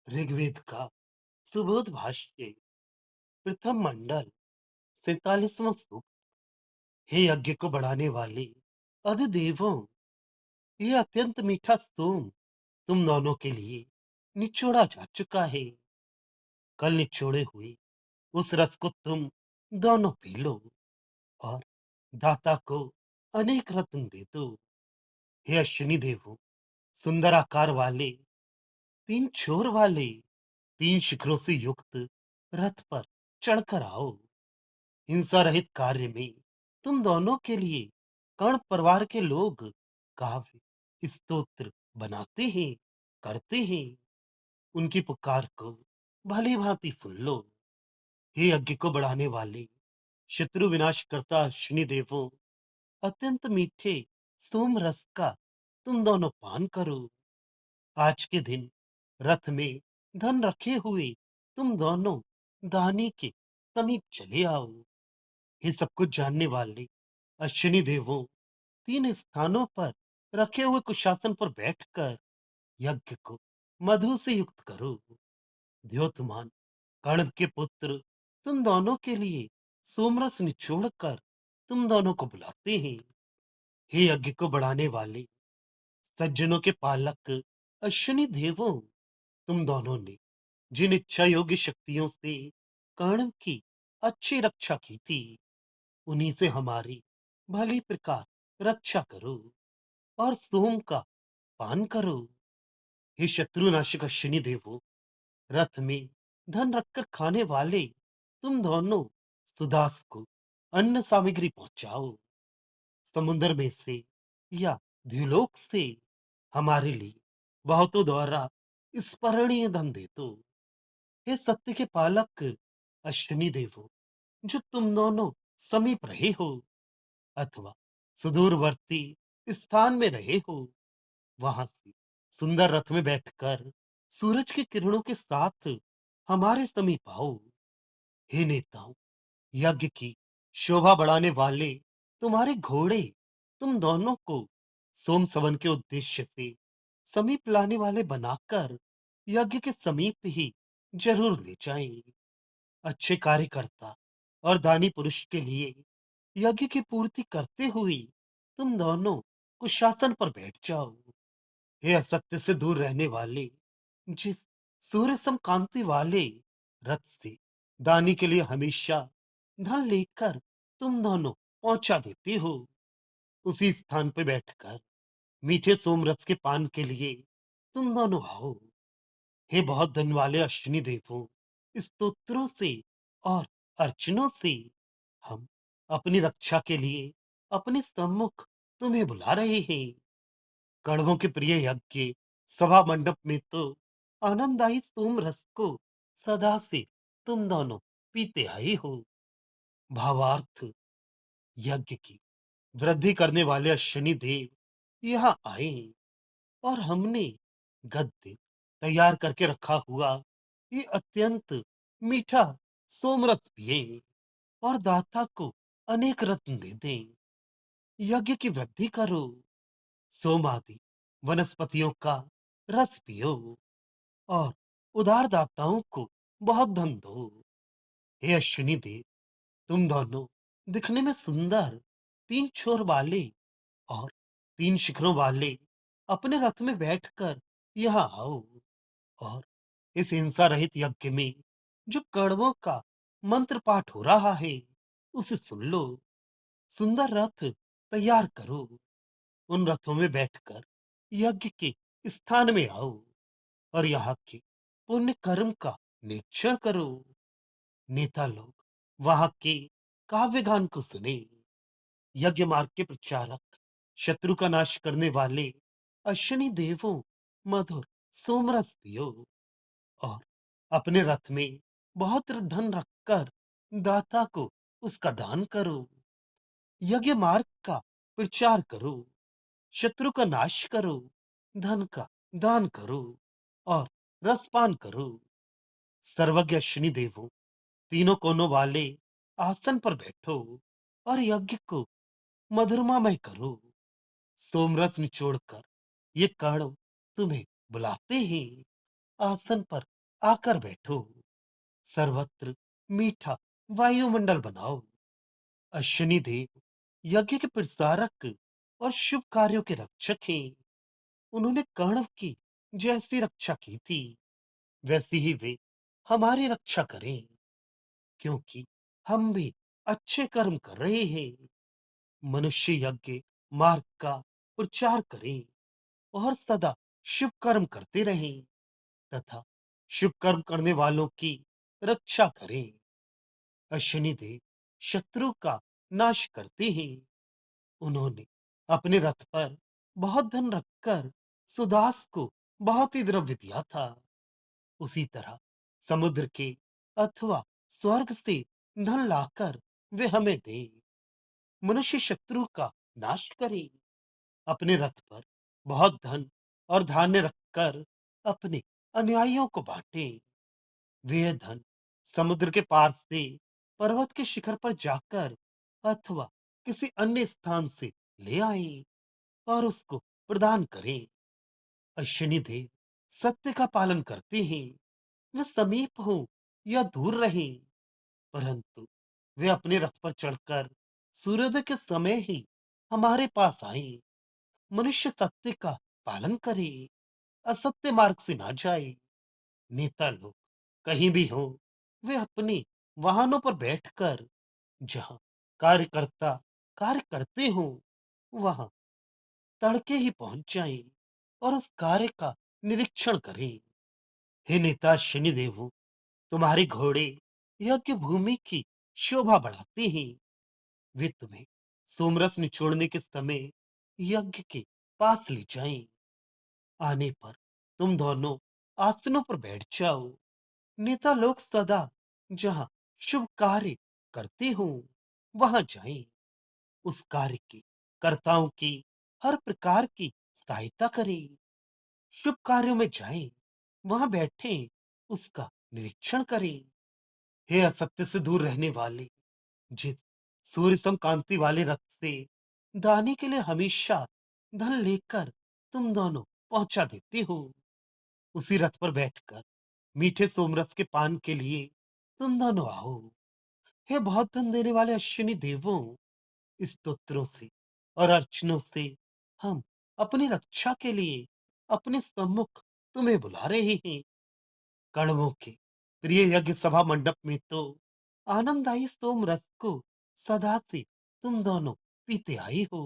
ऋग्वेद का सुबोध भाष्य प्रथम मंडल 47वां सूक्त। हे यज्ञ को बढ़ाने वाले अधिदेवों, ये अत्यंत मीठा सोम तुम दोनों के लिए निचोड़ा जा चुका है। कल निचोड़े हुए उस रस को तुम दोनों पी लो और दाता को अनेक रत्न दे दो। हे अश्विनी देवों, सुंदर आकार वाले, तीन छोर वाले, तीन शिखरों से युक्त रथ पर चढ़कर आओ। हिंसा रहित कार्य में तुम दोनों के लिए कर्ण परिवार के लोग काव्य स्तोत्र बनाते हैं, करते हैं। उनकी पुकार को भली भांति सुन लो। हे यज्ञ को बढ़ाने वाले शत्रु विनाश करता अश्विनी देवों, अत्यंत मीठे सोम रस का तुम दोनों पान करो। आज के दिन रथ में धन रखे हुए तुम दोनों दानी के समीप चले आओ। ये सब कुछ जानने वाले अश्विनी देवों, तीन स्थानों पर रखे हुए कुशासन पर बैठकर यज्ञ को मधु से युक्त करो। द्योतमान कर्ण के पुत्र तुम दोनों के लिए सोमरस निचोड़कर तुम दोनों को बुलाते हैं। हे यज्ञ को बढ़ाने वाले सज्जनों के पालक अश्विनी देवों, तुम दोनों ने जिन इच्छा योग्य शक्तियों से कर्ण की अच्छी रक्षा की थी, उन्हीं से हमारी भली प्रकार रक्षा करो और सोम का पान करो। हे शत्रुनाशक अश्विनी देवो, रथ में धन रखकर खाने वाले तुम दोनों सुदास को अन्न सामग्री पहुंचाओ। समुद्र में से या द्युलोक से हमारे लिए बहुतों द्वारा स्मरणीय धन दे दो। हे सत्य के पालक अश्विनी देवो, जो तुम दोनों समीप रहे हो अथवा सुदूरवर्ती स्थान में रहे हो, वहां से सुंदर रथ में बैठकर सूरज की किरणों के साथ हमारे समीप आओ। हे नेताओं, यज्ञ की शोभा बढ़ाने वाले तुम्हारे घोड़े तुम दोनों को सोम सवन के उद्देश्य से समीप लाने वाले बनाकर यज्ञ के समीप ही जरूर ले जाएं। अच्छे कार्यकर्ता और दानी पुरुष के लिए यज्ञ की पूर्ति करते हुए तुम दोनों कुशासन पर बैठ जाओ। हे असत्य से दूर रहने वाले, जिस सूर्य सम कांति वाले रथ से दानी के लिए हमेशा धन लेकर तुम दोनों पहुंचा देते हो, उसी स्थान पे बैठकर मीठे सोमरस के पान के लिए तुम दोनों आओ। हे बहुत धन वाले अश्विनी देवों, स्तोत्रों से और अर्चनों से हम अपनी रक्षा के लिए अपने सम्मुख तुम्हें बुला रहे हैं। कड़वों के प्रिय यज्ञ सभा मंडप में तो आनंददायी सोम रस को सदा से तुम दोनों पीते आए हो। भावार्थ, यज्ञ की वृद्धि करने वाले अश्विनी देव यहाँ आए और हमने गद्य तैयार करके रखा हुआ ये अत्यंत मीठा सोमरस पिए और दाता को अनेक रत्न दे दें। यज्ञ की वृद्धि करो, सोम आदि वनस्पतियों का रस पियो और उदार दाताओं को बहुत धन दो। हे अश्विनी देव, तुम दोनों दिखने में सुंदर, तीन छोर वाले और तीन शिखरों वाले अपने रथ में बैठकर यहाँ आओ और इस हिंसा रहित यज्ञ में जो कड़वों का मंत्र पाठ हो रहा है उसे सुन लो। सुंदर रथ तैयार करो, उन रथों में बैठकर यज्ञ के स्थान में आओ और यहाँ के पुण्य कर्म का निरीक्षण करो। नेता लोग वहां के काव्य गान को सुने। यज्ञ मार्ग के प्रचारक, शत्रु का नाश करने वाले अश्विनी देवों, मधुर सोमरस पियो और अपने रथ में बहुत धन रखकर दाता को उसका दान करो। यज्ञ मार्ग का प्रचार करो, शत्रु का नाश करो, धन का दान करो और रसपान करो। सर्वज्ञ अश्विनी देवों, तीनों कोनों वाले आसन पर बैठो और यज्ञ को मधुरमामय करो। सोमरस निचोड़कर ये कण तुम्हें बुलाते हैं। आसन पर आकर बैठो, सर्वत्र मीठा वायुमंडल बनाओ। अश्विनी देव यज्ञ के प्रसारक और शुभ कार्यों के रक्षक हैं। उन्होंने कर्ण की जैसी रक्षा की थी, वैसी ही वे हमारी रक्षा करें, क्योंकि हम भी अच्छे कर्म कर रहे हैं। मनुष्य यज्ञ मार्ग का प्रचार करें और सदा शुभ कर्म करते रहें तथा शुभ कर्म करने वालों की रक्षा करें। अश्विनी देव शत्रु का नाश करते हैं। उन्होंने अपने रथ पर बहुत धन रखकर सुदास को बहुत ही द्रव्य दिया था। उसी तरह समुद्र के अथवा स्वर्ग से धन लाकर वे हमें दे। मनुष्य शत्रु का नाश करे, अपने रथ पर बहुत धन और धान्य रखकर अपने अनुयायियों को बांटे। वे धन समुद्र के पार से पर्वत के शिखर पर जाकर अथवा किसी अन्य स्थान से ले आए और उसको प्रदान करें। अश्विनी देव सत्य का पालन करते हैं। वे समीप हो या दूर रहे, परंतु वे अपने रथ पर चढ़कर सूर्योदय के समय ही हमारे पास आए। मनुष्य सत्य का पालन करे, असत्य मार्ग से ना जाए। नेता लोग कहीं भी हो, वे अपने वाहनों पर बैठकर जहां कार्यकर्ता कार्य करते हो, वहां तड़के ही पहुंच जाएं और उस कार्य का निरीक्षण करें। हे नेता शनिदेव, तुम्हारे घोड़े यज्ञ भूमि की शोभा बढ़ाते हैं। वे तुम्हें सोमरस निचोड़ने के समय यज्ञ के पास ले जाएं। आने पर तुम दोनों आसनों पर बैठ जाओ। नेता लोग सदा जहां शुभ कार्य करते हो, वहां जाएं। उस कार्य के कर्ताओं की हर प्रकार की सहायता करें। शुभ कार्यों में जाएं, वहां बैठे उसका निरीक्षण करें। हे असत्य से दूर रहने वाले, जिस सूर्य समकांति वाले रथ से दाने के लिए हमेशा धन लेकर तुम दोनों पहुंचा देते हो, उसी रथ पर बैठकर मीठे सोमरस के पान के लिए तुम दोनों आओ। हे बहुत धन देने वाले अश्विनी देवों, स्तोत्रों से और अर्चनों से हम अपनी रक्षा के लिए अपने सम्मुख तुम्हें बुला रहे हैं। कणवों के प्रिय यज्ञ सभा मंडप में तो आनंददायी सोम रस को सदा से तुम दोनों पीते आई हो।